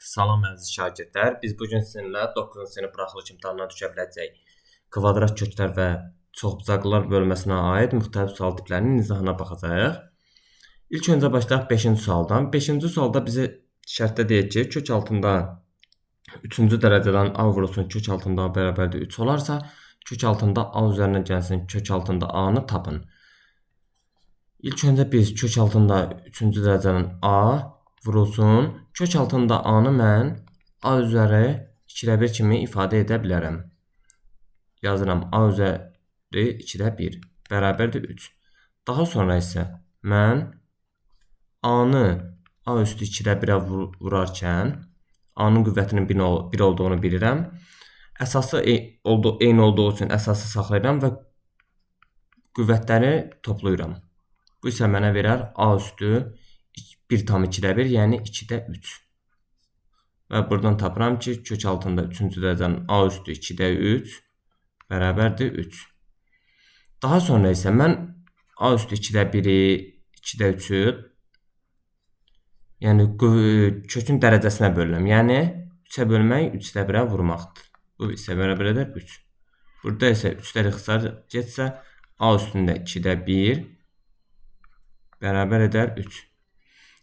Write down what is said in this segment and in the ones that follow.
Salam əziz şagirdlər. Biz bu gün sizinlə 9-cu sinif buraxılış imtahanına düşə biləcək kvadrat köklər və çoxbucaqlılar bölməsinə aid müxtəlif sual tiplərinin izahına baxacağıq. İlk öncə başlayaq 5-ci sualdan. 5-ci sualda bizi şərtdə deyir ki, kök altında 3-cü dərəcədən A vurulsun kök altında A bərabərdir 3 olarsa, kök altında A üzərinə gəlsin kök altında A-nı tapın. İlk öncə biz kök altında 3-cü dərəcədən A vurulsun. Kök altında A-nı mən A üzəri 2/1 kimi ifadə edə bilərəm. Yazıram A üzəri 2/1 bərabərdir 3. Daha sonra isə mən A-nı A üstü 2/1-ə vurarkən A-nın qüvvətinin 1 olduğunu bilirəm. Əsası eyni olduğu üçün əsası saxlayıram və qüvvətləri toplayıram. Bu isə mənə verər A üstü 1/2/1, yəni 2/3. Və buradan tapıram ki, kök altında 3-cü dərəcənin A üstü 2/3 bərabərdir 3. Daha sonra isə mən A üstü 2/1-i, 2/3-ü yəni kökün dərəcəsinə bölürəm. Yəni 3-ə bölmək 3/1-ə vurmaqdır. Bu isə bərabər edər 3. Burada isə 3-lər ixtisar getsə A üstündə 2/1 bərabər edər 3.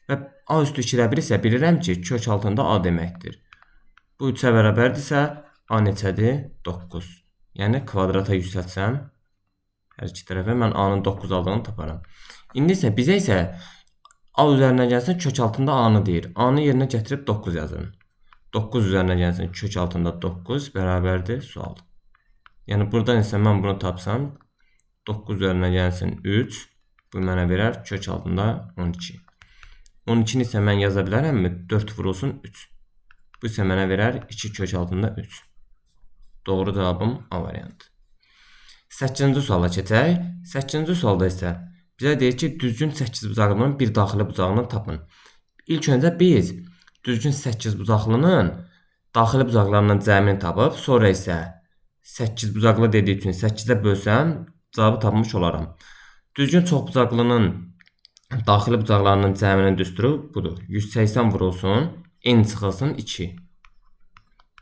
Və A üstü 2/1 isə bilirəm ki, kök altında A deməkdir. Bu 3-ə bərabərdirsə A neçədir? 9. Yəni kvadrata yüksəltsəm hər iki tərəfə mən A-nın 9 aldığını taparam. İndi isə bizə isə A üzərinə gəlsin kök altında A-nı deyir. A-nı yerinə gətirib 9 yazın. 9 üzərinə gəlsin kök altında 9 bərabərdir sual. Yəni buradan isə mən bunu tapsam 9 üzərinə gəlsin 3. Bu mənə verər kök altında 12. 12-ni isə mən yaza bilərəmmi? 4 vurulsun 3. Bu isə mənə verər 2 kök altında 3. Doğru cavabım A variantı. 8-ci suala keçək. 8-ci sualda isə bizə deyir ki, düzgün 8 bucaqlının bir daxili bucağını tapın. İlk öncə biz düzgün 8 bucaqlının daxili bucaqlarından cəmini tapıb, sonra isə 8 bucaqlı dediyi üçün 8-ə bölsəm, cavabı tapmış olaram. Düzgün çoxbucaqlının daxili bucaqlarının cəminin düsturu budur. 180 vurulsun, n çıxılsın 2.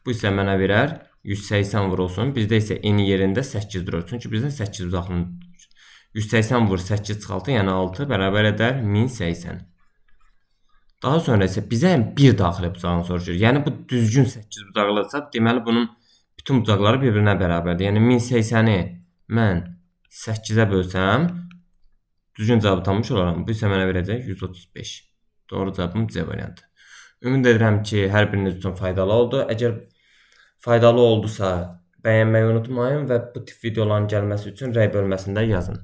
Bu isə mənə verər 180 vurulsun. Bizdə isə n yerində 8 durur. Çünki bizdən 8 bucaqlının 180 vur 8 çıxaltı, yəni 6 bərabər edər 1080. Daha sonra isə bizə bir daxili bucağını soruşur. Yəni bu düzgün 8 bucaqlıdırsa, deməli bunun bütün bucaqları bir-birinə bərabərdir. Yəni 1080-i mən 8-ə bölsəm, düzgün cavabı tapmış olaram. Bu isə mənə verəcək 135. Doğru cavabım C variantı. Ümid edirəm ki, hər biriniz üçün faydalı oldu. Əgər faydalı oldusa, bəyənməyi unutmayın və bu tip videoların gəlməsi üçün rəy bölməsində yazın.